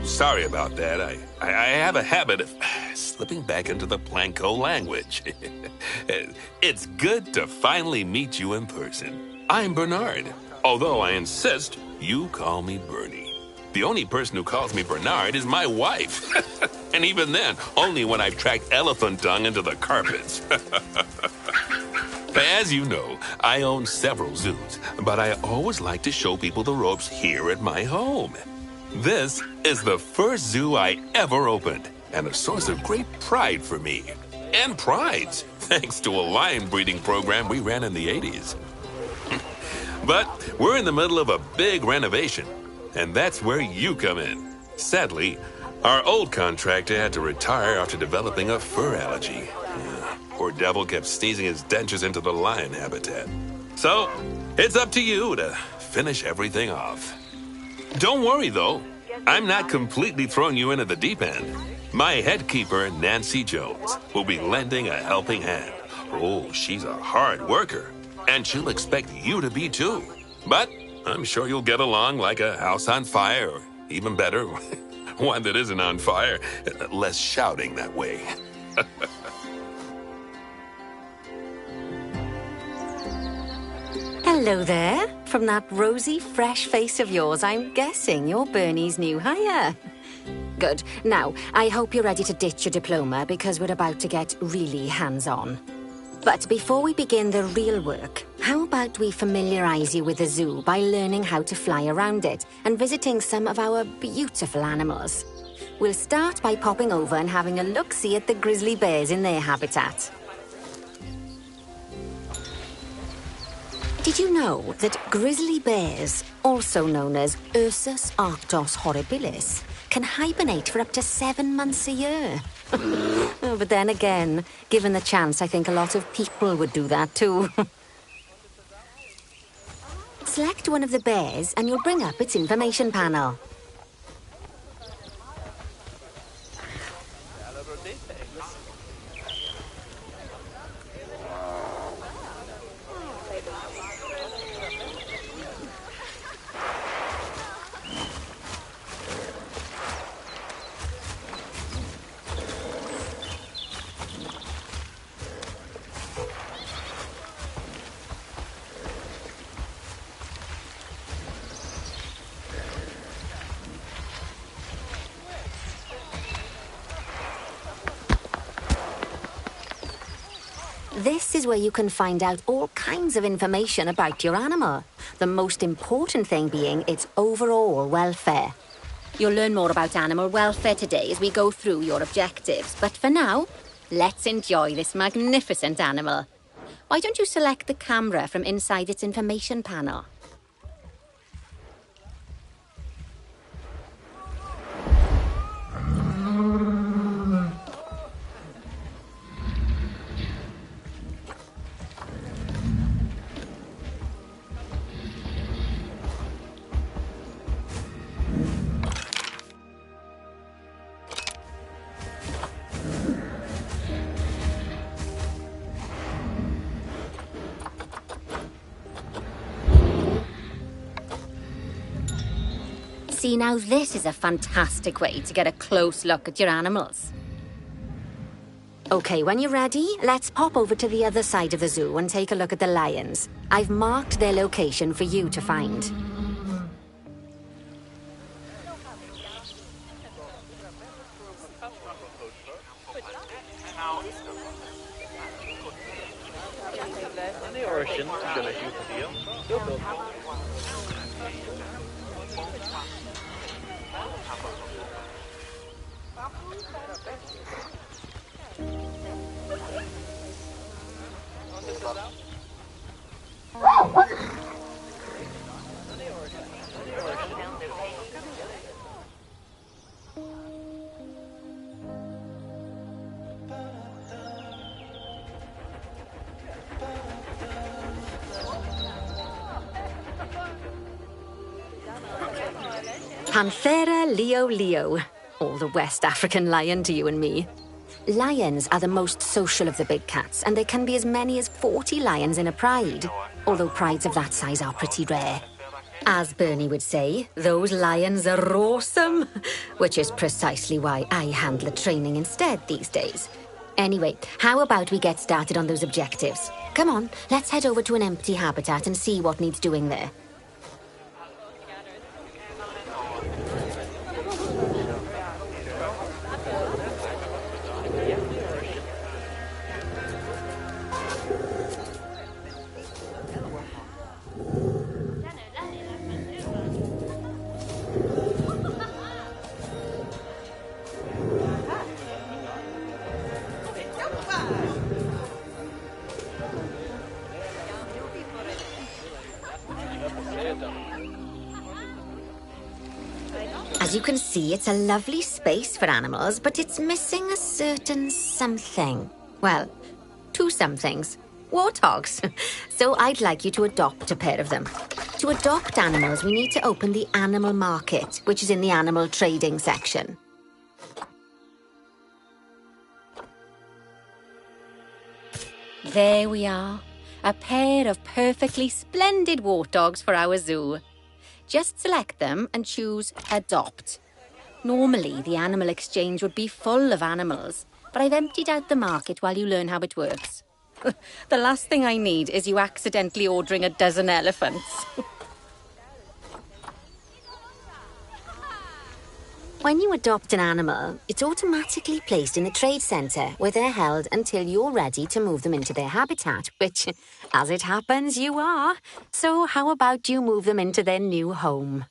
sorry about that. I have a habit of slipping back into the Planko language. It's good to finally meet you in person. I'm Bernard, although I insist you call me Bernie. The only person who calls me Bernard is my wife. And even then, only when I've tracked elephant dung into the carpets. As you know, I own several zoos, but I always like to show people the ropes here at my home. This is the first zoo I ever opened, and a source of great pride for me. And prides, thanks to a lion breeding program we ran in the 80s. But we're in the middle of a big renovation, and that's where you come in. Sadly, our old contractor had to retire after developing a fur allergy. Poor devil kept sneezing his dentures into the lion habitat. So, it's up to you to finish everything off. Don't worry, though. I'm not completely throwing you into the deep end. My head keeper, Nancy Jones, will be lending a helping hand. Oh, she's a hard worker, and she'll expect you to be too. But I'm sure you'll get along like a house on fire, or even better, one that isn't on fire. Less shouting that way. Hello there. From that rosy, fresh face of yours, I'm guessing you're Bernie's new hire. Good. Now, I hope you're ready to ditch your diploma because we're about to get really hands-on. But before we begin the real work, how about we familiarize you with the zoo by learning how to fly around it and visiting some of our beautiful animals. We'll start by popping over and having a look-see at the grizzly bears in their habitat. Did you know that grizzly bears, also known as Ursus arctos horribilis, can hibernate for up to 7 months a year? Oh, but then again, given the chance, I think a lot of people would do that too. Select one of the bears and you'll bring up its information panel. This is where you can find out all kinds of information about your animal. The most important thing being its overall welfare. You'll learn more about animal welfare today as we go through your objectives. But for now, let's enjoy this magnificent animal. Why don't you select the camera from inside its information panel? See, now this is a fantastic way to get a close look at your animals. Okay, when you're ready, let's pop over to the other side of the zoo and take a look at the lions. I've marked their location for you to find. Panthera leo leo, or the West African lion to you and me. Lions are the most social of the big cats, and there can be as many as 40 lions in a pride, although prides of that size are pretty rare. As Bernie would say, those lions are awesome, which is precisely why I handle the training instead these days. Anyway, how about we get started on those objectives? Come on, let's head over to an empty habitat and see what needs doing there. As you can see, it's a lovely space for animals, but it's missing a certain something. Well, two somethings. Warthogs. So I'd like you to adopt a pair of them. To adopt animals, we need to open the animal market, which is in the animal trading section. There we are. A pair of perfectly splendid warthogs for our zoo. Just select them and choose Adopt. Normally, the animal exchange would be full of animals, but I've emptied out the market while you learn how it works. The last thing I need is you accidentally ordering a dozen elephants. When you adopt an animal, it's automatically placed in the trade centre, where they're held until you're ready to move them into their habitat, which, as it happens, you are. So how about you move them into their new home?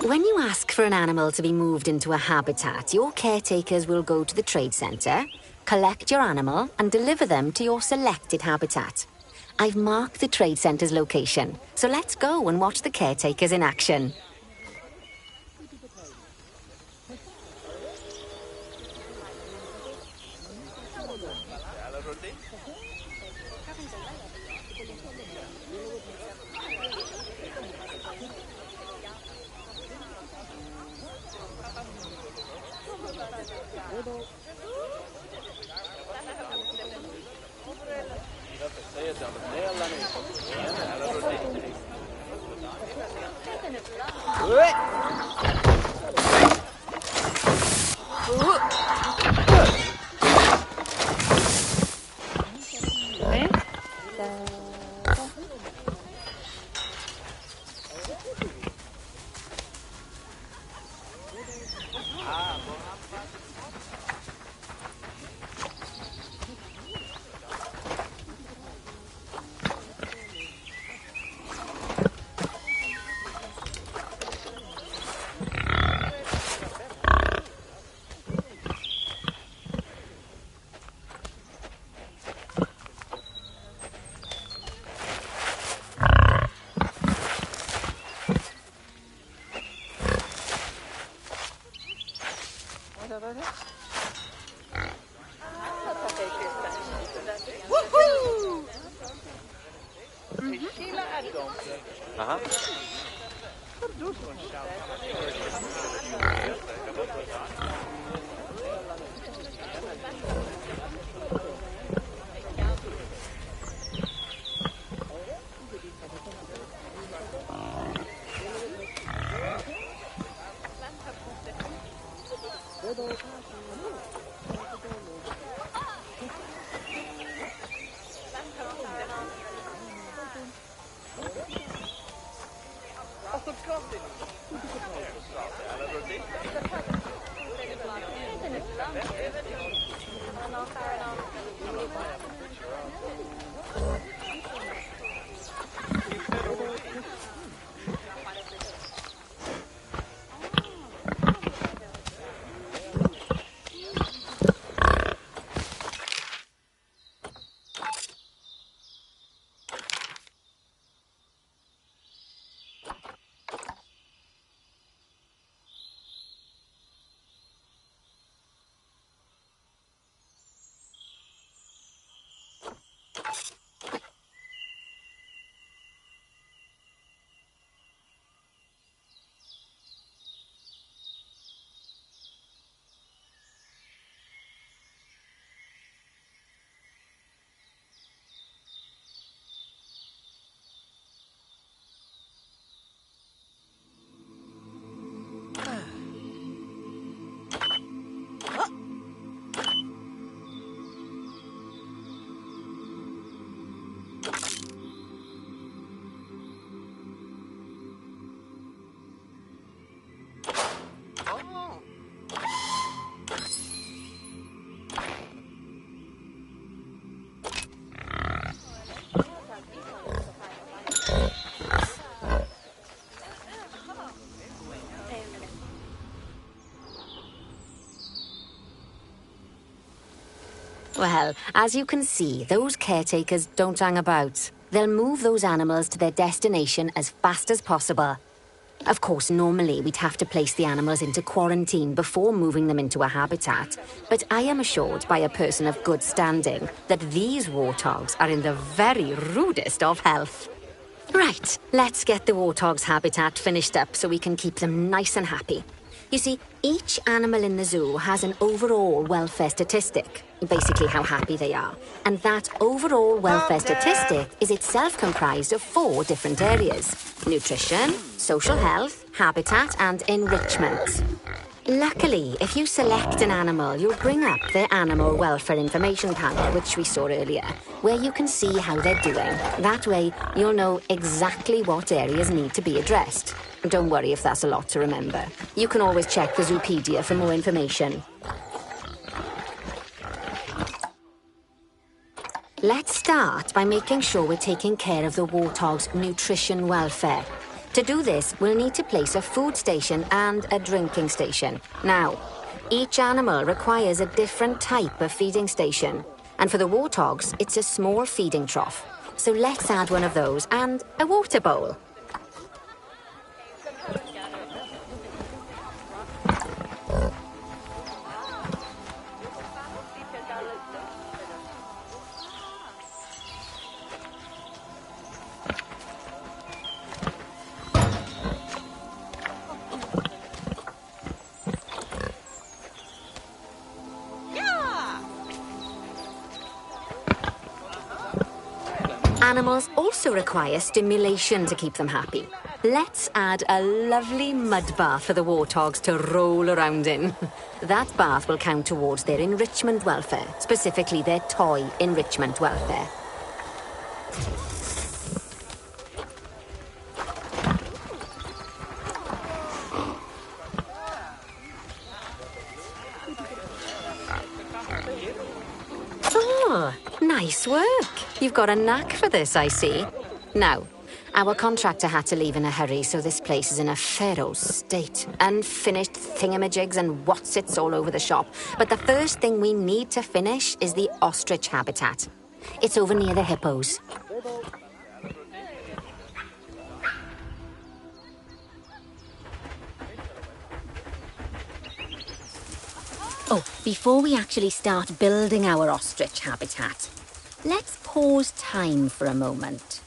When you ask for an animal to be moved into a habitat, your caretakers will go to the trade centre, collect your animal and deliver them to your selected habitat. I've marked the trade centre's location, so let's go and watch the caretakers in action. Well, as you can see, those caretakers don't hang about. They'll move those animals to their destination as fast as possible. Of course, normally we'd have to place the animals into quarantine before moving them into a habitat, but I am assured by a person of good standing that these warthogs are in the very rudest of health. Right, let's get the warthog's habitat finished up so we can keep them nice and happy. You see, each animal in the zoo has an overall welfare statistic, basically how happy they are. And that overall welfare statistic is itself comprised of 4 different areas: nutrition, social health, habitat, and enrichment. Luckily, if you select an animal, you'll bring up their animal welfare information panel, which we saw earlier, where you can see how they're doing. That way, you'll know exactly what areas need to be addressed. Don't worry if that's a lot to remember. You can always check the Zoopedia for more information. Let's start by making sure we're taking care of the warthog's nutrition welfare. To do this, we'll need to place a food station and a drinking station. Now, each animal requires a different type of feeding station. And for the warthogs, it's a small feeding trough. So let's add one of those and a water bowl. Animals also require stimulation to keep them happy. Let's add a lovely mud bath for the warthogs to roll around in. That bath will count towards their enrichment welfare, specifically their toy enrichment welfare. Oh, nice work. You've got a knack for this, I see. Now, our contractor had to leave in a hurry, so this place is in a pharaoh's state. Unfinished thingamajigs and whatsits all over the shop. But the first thing we need to finish is the ostrich habitat. It's over near the hippos. Oh, before we actually start building our ostrich habitat, let's pause time for a moment.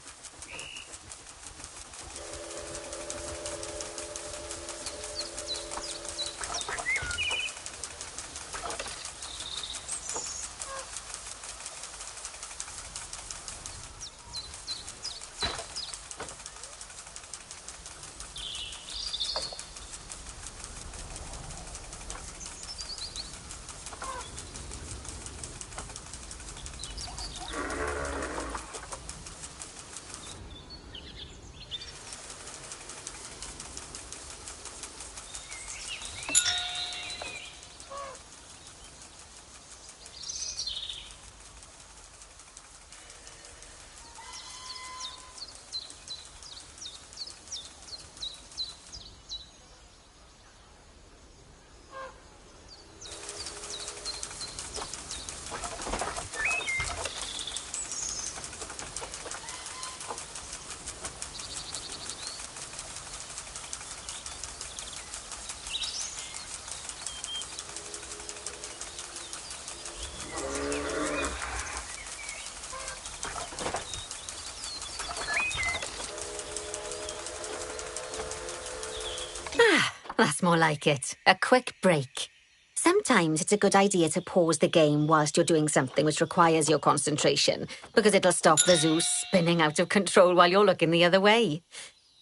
That's more like it. A quick break. Sometimes it's a good idea to pause the game whilst you're doing something which requires your concentration, because it'll stop the zoo spinning out of control while you're looking the other way.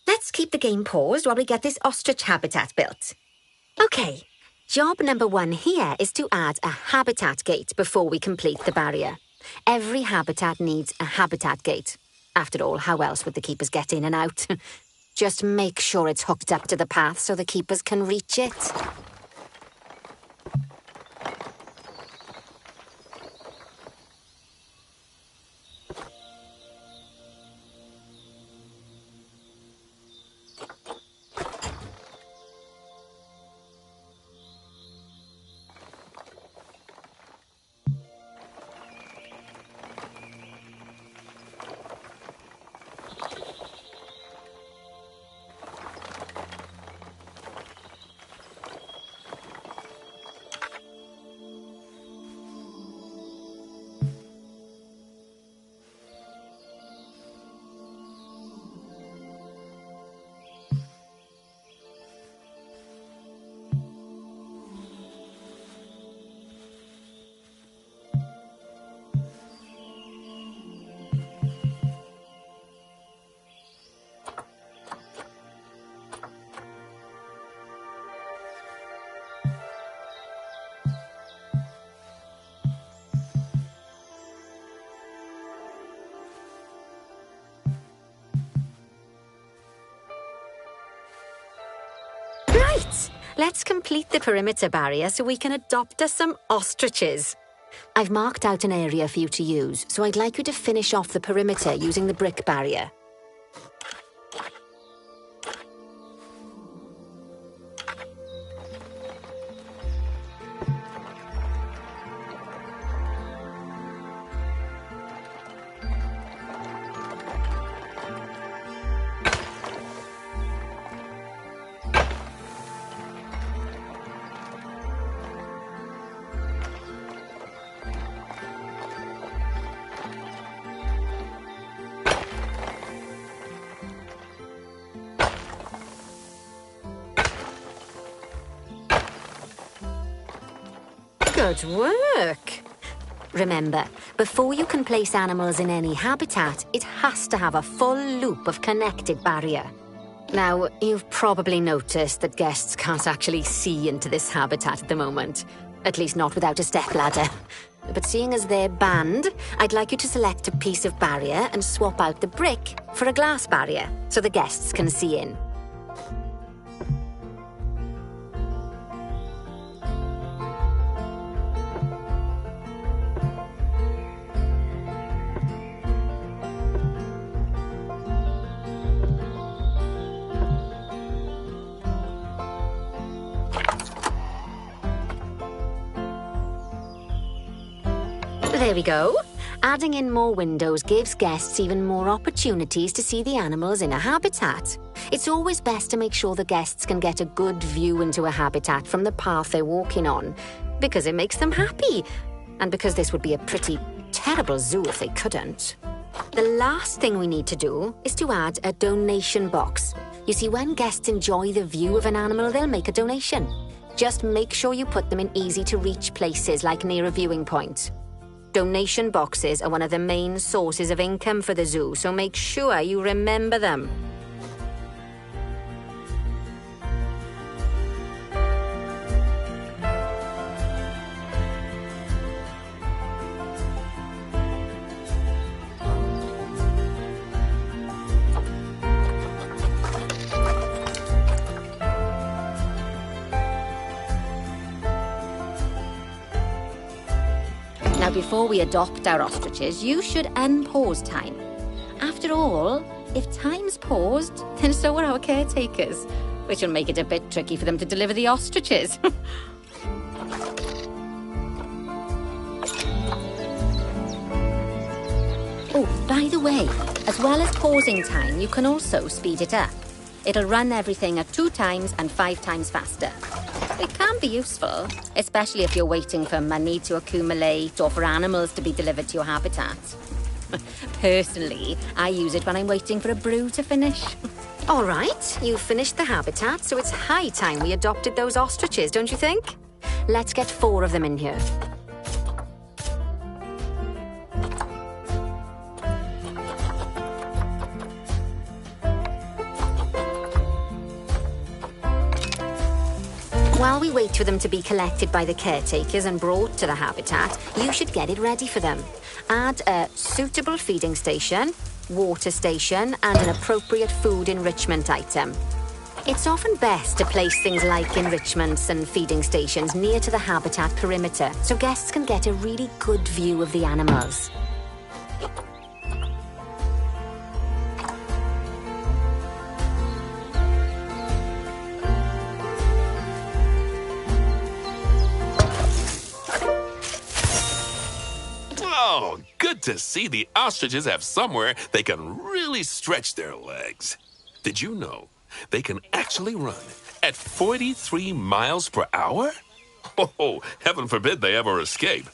Let's keep the game paused while we get this ostrich habitat built. Okay, job number 1 here is to add a habitat gate before we complete the barrier. Every habitat needs a habitat gate. After all, how else would the keepers get in and out? Just make sure it's hooked up to the path so the keepers can reach it. let's complete the perimeter barrier so we can adopt us some ostriches. I've marked out an area for you to use, so I'd like you to finish off the perimeter using the brick barrier. Good work! Remember, before you can place animals in any habitat, it has to have a full loop of connected barrier. Now, you've probably noticed that guests can't actually see into this habitat at the moment. At least not without a stepladder. But seeing as they're banned, I'd like you to select a piece of barrier and swap out the brick for a glass barrier, so the guests can see in. There we go. Adding in more windows gives guests even more opportunities to see the animals in a habitat. It's always best to make sure the guests can get a good view into a habitat from the path they're walking on, because it makes them happy, and because this would be a pretty terrible zoo if they couldn't. The last thing we need to do is to add a donation box. You see, when guests enjoy the view of an animal, they'll make a donation. Just make sure you put them in easy-to-reach places, like near a viewing point. Donation boxes are one of the main sources of income for the zoo, so make sure you remember them. Now, before we adopt our ostriches, you should unpause time. After all, if time's paused, then so are our caretakers, which will make it a bit tricky for them to deliver the ostriches. Oh, by the way, as well as pausing time, you can also speed it up. It'll run everything at 2 times and 5 times faster. It can be useful, especially if you're waiting for money to accumulate or for animals to be delivered to your habitat. Personally, I use it when I'm waiting for a brew to finish. All right, you've finished the habitat, so it's high time we adopted those ostriches, don't you think? Let's get 4 of them in here. While we wait for them to be collected by the caretakers and brought to the habitat, you should get it ready for them. Add a suitable feeding station, water station, and an appropriate food enrichment item. It's often best to place things like enrichments and feeding stations near to the habitat perimeter, so guests can get a really good view of the animals. Oh, good to see the ostriches have somewhere they can really stretch their legs. Did you know they can actually run at 43 miles per hour? Oh, heaven forbid they ever escape.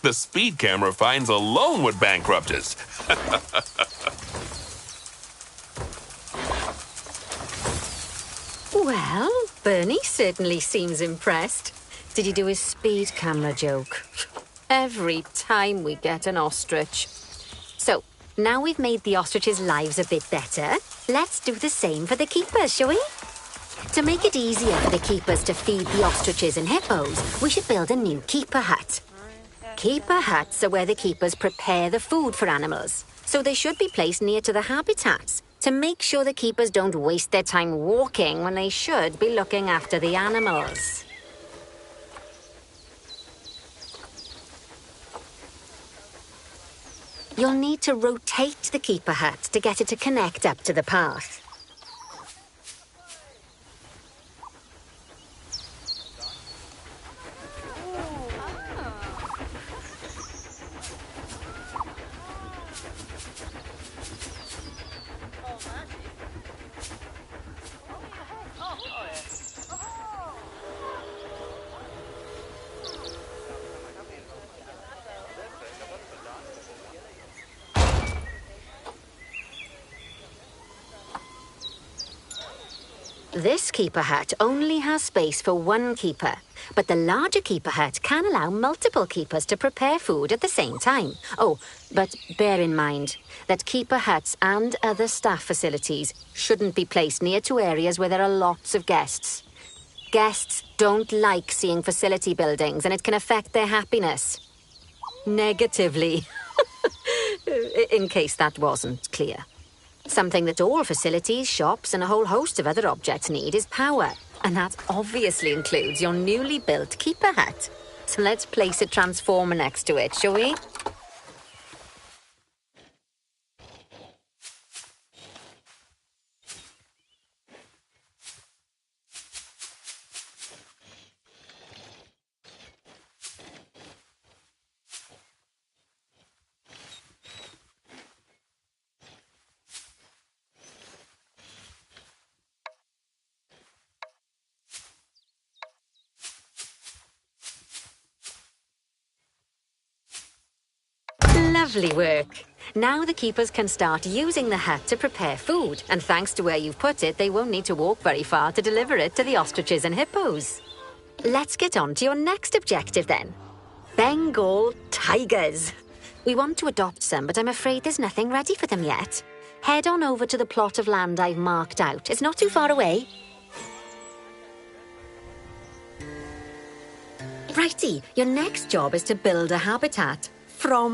The speed camera fines alone would bankrupt us. Well, Bernie certainly seems impressed. Did you do his speed camera joke? Every time we get an ostrich. So, now we've made the ostriches' lives a bit better, let's do the same for the keepers, shall we? To make it easier for the keepers to feed the ostriches and hippos, we should build a new keeper hut. Keeper huts are where the keepers prepare the food for animals, so they should be placed near to the habitats to make sure the keepers don't waste their time walking when they should be looking after the animals. You'll need to rotate the keeper hut to get it to connect up to the path. This keeper hut only has space for one keeper, but the larger keeper hut can allow multiple keepers to prepare food at the same time. Oh, but bear in mind that keeper huts and other staff facilities shouldn't be placed near to areas where there are lots of guests. Guests don't like seeing facility buildings, and it can affect their happiness. Negatively. In case that wasn't clear. Something that all facilities, shops, and a whole host of other objects need is power. And that obviously includes your newly built keeper hut. So let's place a transformer next to it, shall we? Lovely work. Now the keepers can start using the hut to prepare food, and thanks to where you've put it, they won't need to walk very far to deliver it to the ostriches and hippos. Let's get on to your next objective then. Bengal tigers. We want to adopt some, but I'm afraid there's nothing ready for them yet. Head on over to the plot of land I've marked out. It's not too far away. Righty, your next job is to build a habitat from